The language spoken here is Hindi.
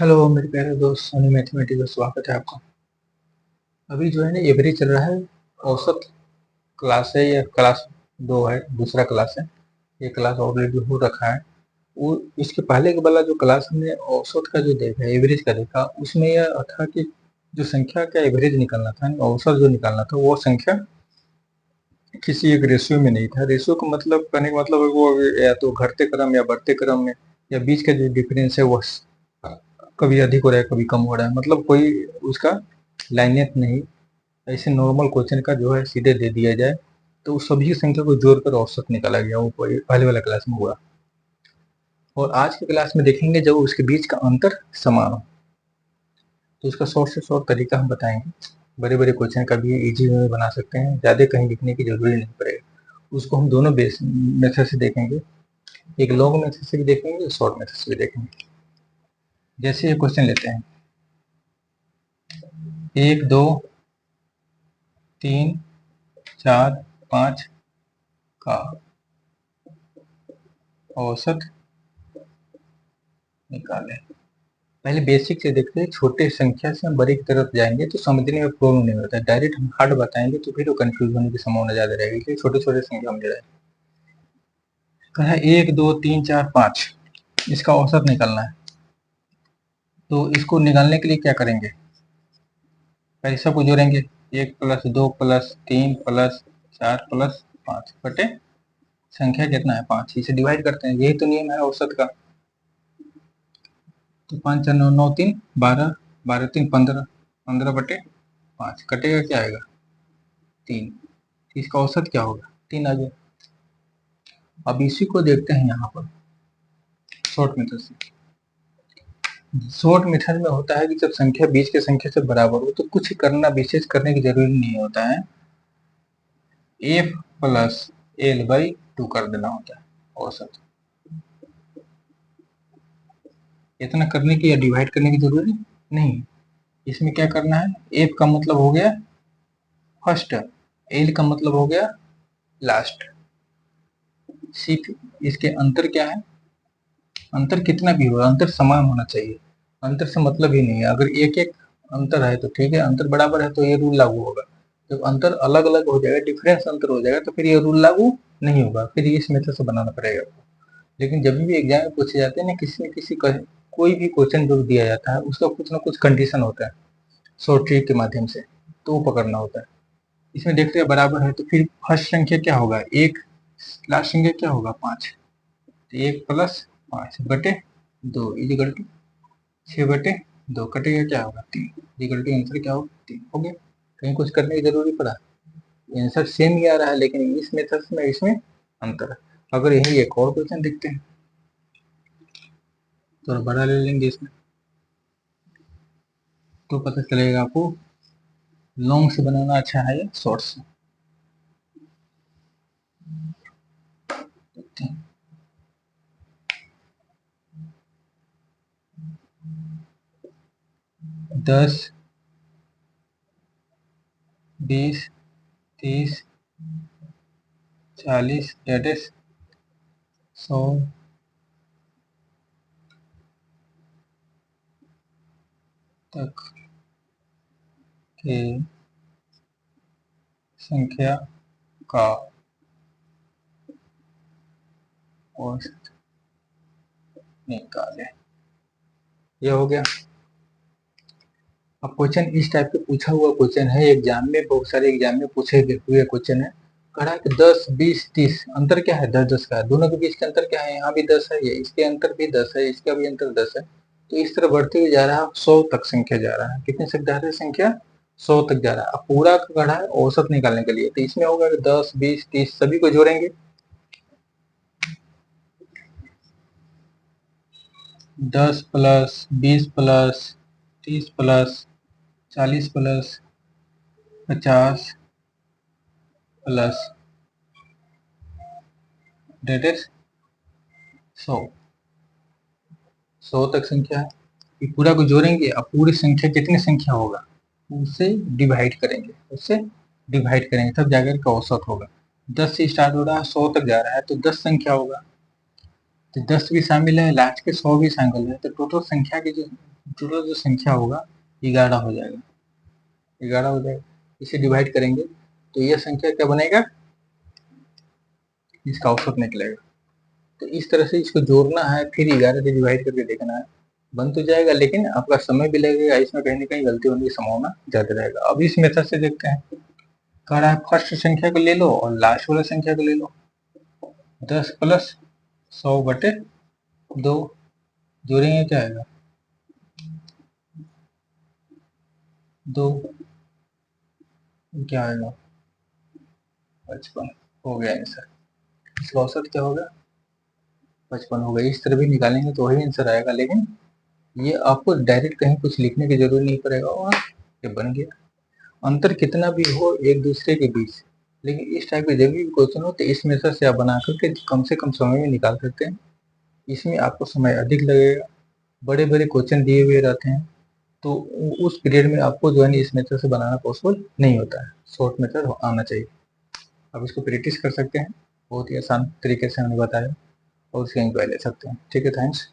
हेलो मेरे प्यारे दोस्त सोनी मैथमेटिक्स में स्वागत है आपका। अभी जो है ना एवरेज चल रहा है। औसत क्लास है, या क्लास 2 है, दूसरा क्लास है। ये क्लास ऑलरेडी हो रखा है। वो इसके पहले के वाला जो क्लास हमने औसत का जो देखा, एवरेज का देखा, उसमें यह था कि जो संख्या का एवरेज निकालना था, औसत जो निकालना था, वो संख्या किसी एक रेशियो में नहीं था। रेशियो का मतलब, कहने का मतलब है वो या तो घटते क्रम या बढ़ते क्रम में, या बीच का जो डिफरेंस है वो कभी अधिक हो रहा है कभी कम हो रहा है, मतलब कोई उसका लाइनियत नहीं। ऐसे नॉर्मल क्वेश्चन का जो है सीधे दे दिया जाए, तो उस सभी की संख्या को जोड़कर औसत निकाला गया। वो पहले वाला क्लास में हुआ। और आज के क्लास में देखेंगे जब उसके बीच का अंतर समान हो, तो उसका शॉर्ट से शॉर्ट तरीका हम बताएंगे। बड़े बड़े क्वेश्चन का भी इजी में बना सकते हैं, ज़्यादा कहीं लिखने की जरूरी नहीं पड़ेगा। उसको हम दोनों बेस मेथड से देखेंगे, एक लॉन्ग मेथड से भी देखेंगे, शॉर्ट मेथड से भी देखेंगे। जैसे ये क्वेश्चन लेते हैं, 1 2 3 4 5 का औसत निकालें। पहले बेसिक से देखते हैं, छोटे संख्या से हम बड़ी की तरफ जाएंगे तो समझने में प्रॉब्लम नहीं होता है। डायरेक्ट हम हार्ड बताएंगे तो फिर वो कंफ्यूज होने की संभावना ज्यादा रहेगी, इसलिए छोटे छोटे संख्या हम ले रहे हैं। कहा 1 2 3 4 5, इसका औसत निकालना है। तो इसको निकालने के लिए क्या करेंगे, पहले सबको जोड़ेंगे। 1 + 2 + 3 + 4 + 5 बटे संख्या कितना है 5, इसे डिवाइड करते हैं। यही तो नियम है औसत का। तो 5 4 9 9 3 12, 12 3 15, 15 बटे 5 कटेगा, क्या आएगा 3। इसका औसत क्या होगा 3 आ गया। अब इसी को देखते हैं यहाँ पर शॉर्ट मेथड से। शॉर्ट मेथड में होता है कि जब संख्या बीच के संख्या से बराबर हो तो कुछ करना, विशेष करने की जरूरी नहीं होता है, f + l/2 कर देना होता है औसत। इतना करने की या डिवाइड करने की जरूरी नहीं। इसमें क्या करना है, f का मतलब हो गया फर्स्ट, l का मतलब हो गया लास्ट। सिर्फ इसके अंतर क्या है, अंतर कितना भी होगा, अंतर समान होना चाहिए। अंतर से मतलब ही नहीं है। अगर एक एक अंतर है तो ठीक है, अंतर बराबर है तो ये रूल लागू होगा। जब अंतर अलग अलग हो जाएगा, डिफरेंस अंतर हो जाएगा, तो फिर ये रूल लागू नहीं होगा, फिर इस मेथड से बनाना पड़ेगा। लेकिन जब भी एग्जाम में पूछे जाते हैं ना, किसी न किसी कोई भी क्वेश्चन जो दिया जाता है उसका कुछ ना कुछ कंडीशन होता है शॉर्ट ट्रिक के माध्यम से, तो वो पकड़ना होता है। इसमें देखते हैं बराबर है तो फिर फर्स्ट संख्या क्या होगा 1, लास्ट संख्या क्या होगा 5। 1 + 5 बटे 2 = 6 बटे 2 कटेगा, क्या होगा 3 = आंसर क्या होगा 3 हो गया। कहीं कुछ करने की जरूरी पड़ा, आंसर सेम ही आ रहा है, लेकिन इस मेथड में इसमें अंतर है। अगर यही एक और क्वेश्चन देखते हैं, थोड़ा बड़ा ले लेंगे इसमें, तो पता चलेगा आपको लॉन्ग से बनाना अच्छा है या शॉर्ट से। 10 20 30 40 डेट इज 100 तक के संख्या का औसत निकाले। ये हो गया। अब क्वेश्चन इस टाइप के पूछा हुआ क्वेश्चन है एग्जाम में, बहुत सारे एग्जाम में पूछे हुए क्वेश्चन है। कह रहा है कि 10 20 30 अंतर क्या है, 10 10 का है, दोनों के बीच का अंतर क्या है, यहाँ भी 10 है, ये इसके अंतर भी 10 है, इसका भी अंतर 10 है। तो इस तरह बढ़ते हुए जा रहा है, 100 तक संख्या जा रहा है। कितने तक जा रहा है संख्या, 100 तक जा रहा है। अब पूरा गढ़ा है औसत निकालने के लिए, तो इसमें होगा कि 10 20 30 सभी को जोड़ेंगे। 10 + 20 + 30 + 40 + 50 प्लस डेट इज 100। 100 तक संख्या है, ये पूरा को जोड़ेंगे। अब पूरी संख्या कितनी संख्या होगा उससे डिवाइड करेंगे, उससे डिवाइड करेंगे, तब जाकर का औसत होगा। 10 से स्टार्ट हो रहा है 100 तक जा रहा है, तो 10 संख्या होगा, तो 10 भी शामिल है, लास्ट के 100 भी शामिल है, तो टोटल संख्या की जो टोटल जो संख्या होगा 11 हो जाएगा, 11 हो जाएगा। इसे डिवाइड करेंगे तो यह संख्या क्या बनेगा, इसका औसत निकलेगा। तो इस तरह से इसको जोड़ना है, फिर 11 से डिवाइड करके देखना है, बन तो जाएगा लेकिन आपका समय भी लगेगा, इसमें कहीं ना कहीं गलती होने की संभावना ज्यादा रहेगा। अब इस मेथड से देखते हैं, कह रहा है फर्स्ट संख्या को ले लो और लास्ट वाला संख्या को ले लो, 10 प्लस 100/2 जोड़ेंगे क्या आएगा, 2 क्या आएगा, 55 हो गया आंसर। इसका औसत क्या होगा, 55 हो गया। इस तरह भी निकालेंगे तो वही आंसर आएगा, लेकिन ये आपको डायरेक्ट कहीं कुछ लिखने की जरूरत नहीं पड़ेगा और ये बन गया। अंतर कितना भी हो एक दूसरे के बीच, लेकिन इस टाइप के जब भी क्वेश्चन हो तो इस मेथड से आप बना करके कम से कम समय में निकाल सकते हैं। इसमें आपको समय अधिक लगेगा, बड़े बड़े क्वेश्चन दिए हुए रहते हैं, तो उस पीरियड में आपको जो है इस मेथड से बनाना पॉसिबल नहीं होता है, शॉर्ट मेथड आना चाहिए। आप इसको प्रैक्टिस कर सकते हैं, बहुत ही आसान तरीके से हमने बताया, और उसके एंजॉय ले सकते हैं। ठीक है, थैंक्स।